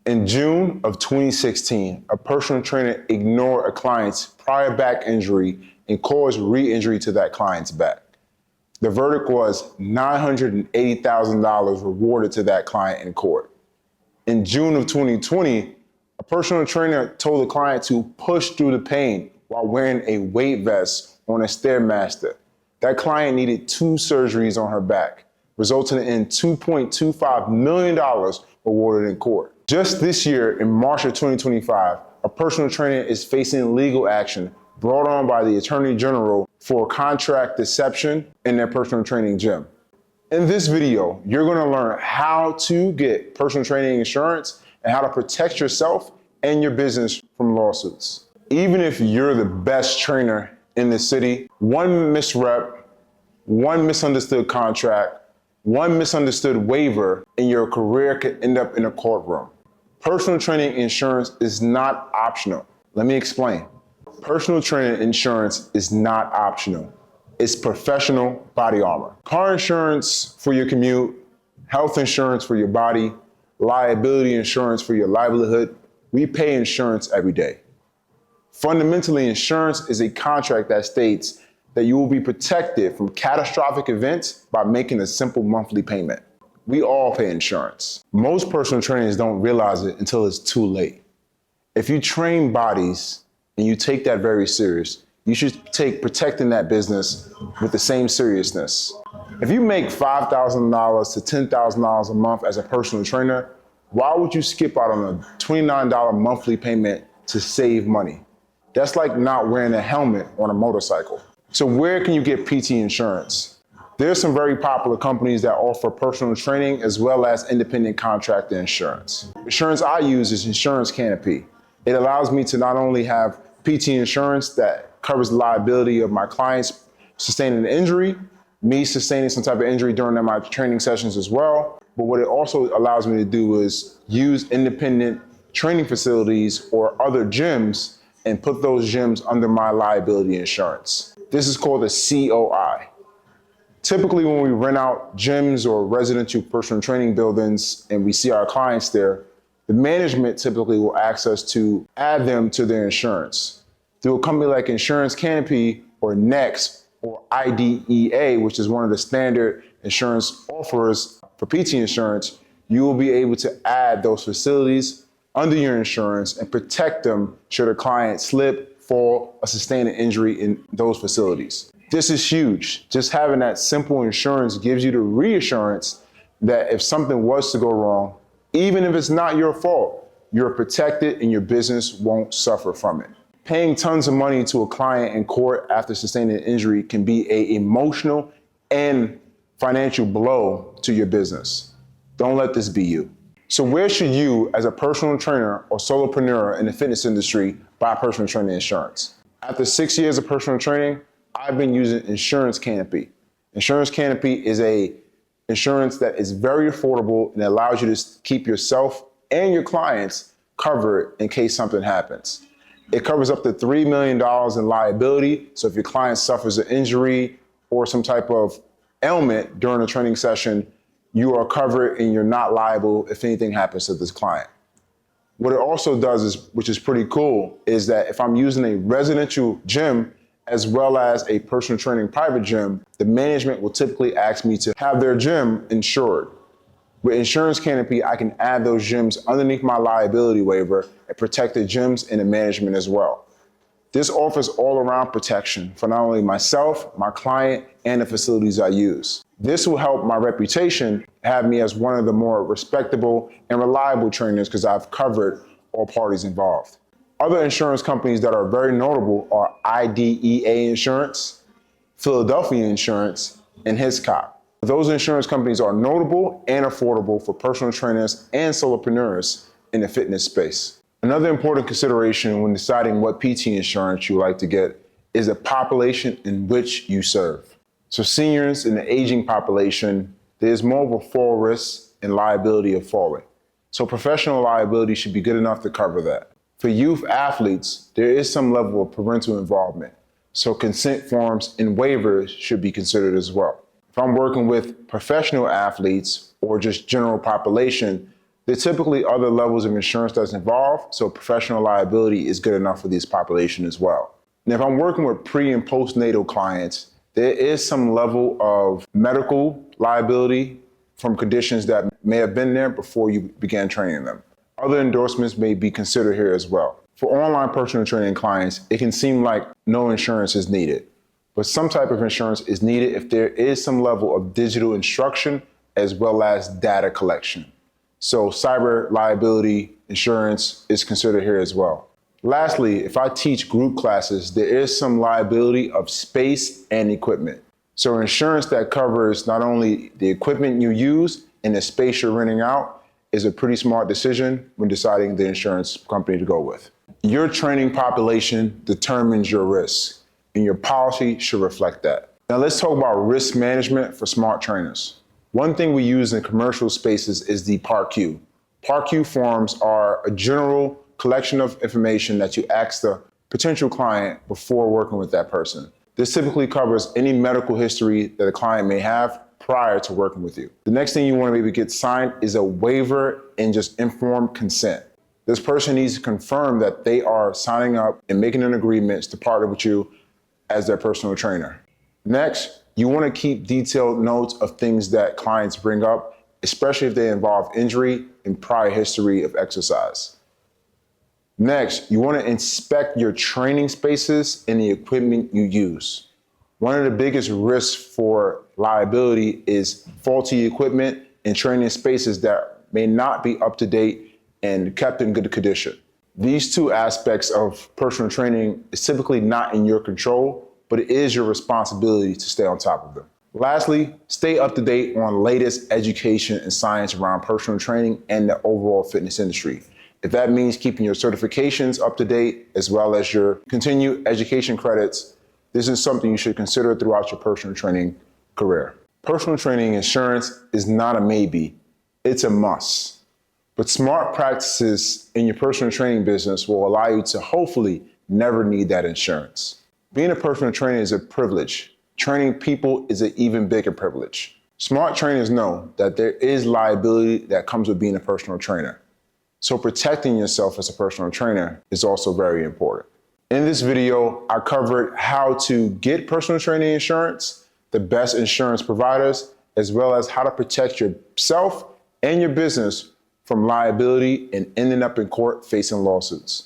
In June of 2016, a personal trainer ignored a client's prior back injury and caused re-injury to that client's back. The verdict was $980,000 rewarded to that client in court. In June of 2020, a personal trainer told the client to push through the pain while wearing a weight vest on a Stairmaster. That client needed 2 surgeries on her back, resulting in $2.25 million awarded in court. Just this year, in March of 2025, a personal trainer is facing legal action brought on by the Attorney General for contract deception in their personal training gym. In this video, you're going to learn how to get personal training insurance and how to protect yourself and your business from lawsuits. Even if you're the best trainer in the city, one misrep, one misunderstood contract, one misunderstood waiver, and your career could end up in a courtroom. Personal training insurance is not optional. Let me explain. Personal training insurance is not optional. It's professional body armor. Car insurance for your commute, health insurance for your body, liability insurance for your livelihood. We pay insurance every day. Fundamentally, insurance is a contract that states that you will be protected from catastrophic events by making a simple monthly payment. We all pay insurance. Most personal trainers don't realize it until it's too late. If you train bodies and you take that very serious, you should take protecting that business with the same seriousness. If you make $5,000 to $10,000 a month as a personal trainer, why would you skip out on a $29 monthly payment to save money? That's like not wearing a helmet on a motorcycle. So where can you get PT insurance? There's some very popular companies that offer personal training as well as independent contractor insurance. Insurance I use is Insurance Canopy. It allows me to not only have PT insurance that covers the liability of my clients sustaining an injury, me sustaining some type of injury during my training sessions as well, but what it also allows me to do is use independent training facilities or other gyms and put those gyms under my liability insurance. This is called a COI. Typically, when we rent out gyms or residential personal training buildings and we see our clients there, the management typically will ask us to add them to their insurance. Through a company like Insurance Canopy or Next or IDEA, which is one of the standard insurance offers for PT insurance, you will be able to add those facilities under your insurance and protect them should a client slip, fall, or sustain an injury in those facilities. This is huge. Just having that simple insurance gives you the reassurance that if something was to go wrong, even if it's not your fault, you're protected and your business won't suffer from it. Paying tons of money to a client in court after sustaining an injury can be an emotional and financial blow to your business. Don't let this be you. So where should you, as a personal trainer or solopreneur in the fitness industry, buy personal training insurance? After 6 years of personal training, I've been using Insurance Canopy. Insurance Canopy is a insurance that is very affordable and allows you to keep yourself and your clients covered in case something happens. It covers up to $3 million in liability. So if your client suffers an injury or some type of ailment during a training session, you are covered and you're not liable if anything happens to this client. What it also does is, which is pretty cool, is that if I'm using a residential gym as well as a personal training private gym, the management will typically ask me to have their gym insured. With Insurance Canopy, I can add those gyms underneath my liability waiver and protect the gyms and the management as well. This offers all-around protection for not only myself, my client, and the facilities I use. This will help my reputation have me as one of the more respectable and reliable trainers because I've covered all parties involved. Other insurance companies that are very notable are IDEA Insurance, Philadelphia Insurance, and Hiscox. Those insurance companies are notable and affordable for personal trainers and solopreneurs in the fitness space. Another important consideration when deciding what PT insurance you like to get is the population in which you serve. So seniors in the aging population, there's more of a fall risk and liability of falling. So professional liability should be good enough to cover that. For youth athletes, there is some level of parental involvement. So consent forms and waivers should be considered as well. If I'm working with professional athletes or just general population, There are typically other levels of insurance that's involved, so professional liability is good enough for this population as well. Now, if I'm working with pre and postnatal clients, there is some level of medical liability from conditions that may have been there before you began training them. Other endorsements may be considered here as well. For online personal training clients, it can seem like no insurance is needed, but some type of insurance is needed if there is some level of digital instruction as well as data collection. So cyber liability insurance is considered here as well. Lastly, if I teach group classes, there is some liability of space and equipment. So insurance that covers not only the equipment you use and the space you're renting out is a pretty smart decision when deciding the insurance company to go with. Your training population determines your risk, and your policy should reflect that. Now let's talk about risk management for smart trainers. One thing we use in commercial spaces is the PARQ. PARQ forms are a general collection of information that you ask the potential client before working with that person. This typically covers any medical history that a client may have prior to working with you. The next thing you want to maybe get signed is a waiver and just informed consent. This person needs to confirm that they are signing up and making an agreement to partner with you as their personal trainer. Next, you want to keep detailed notes of things that clients bring up, especially if they involve injury and prior history of exercise. Next, you want to inspect your training spaces and the equipment you use. One of the biggest risks for liability is faulty equipment and training spaces that may not be up to date and kept in good condition. These two aspects of personal training is typically not in your control, but it is your responsibility to stay on top of them. Lastly, stay up to date on latest education and science around personal training and the overall fitness industry. If that means keeping your certifications up to date, as well as your continued education credits, this is something you should consider throughout your personal training career. Personal training insurance is not a maybe, it's a must. But smart practices in your personal training business will allow you to hopefully never need that insurance. Being a personal trainer is a privilege. Training people is an even bigger privilege. Smart trainers know that there is liability that comes with being a personal trainer. So protecting yourself as a personal trainer is also very important. In this video, I covered how to get personal training insurance, the best insurance providers, as well as how to protect yourself and your business from liability and ending up in court facing lawsuits.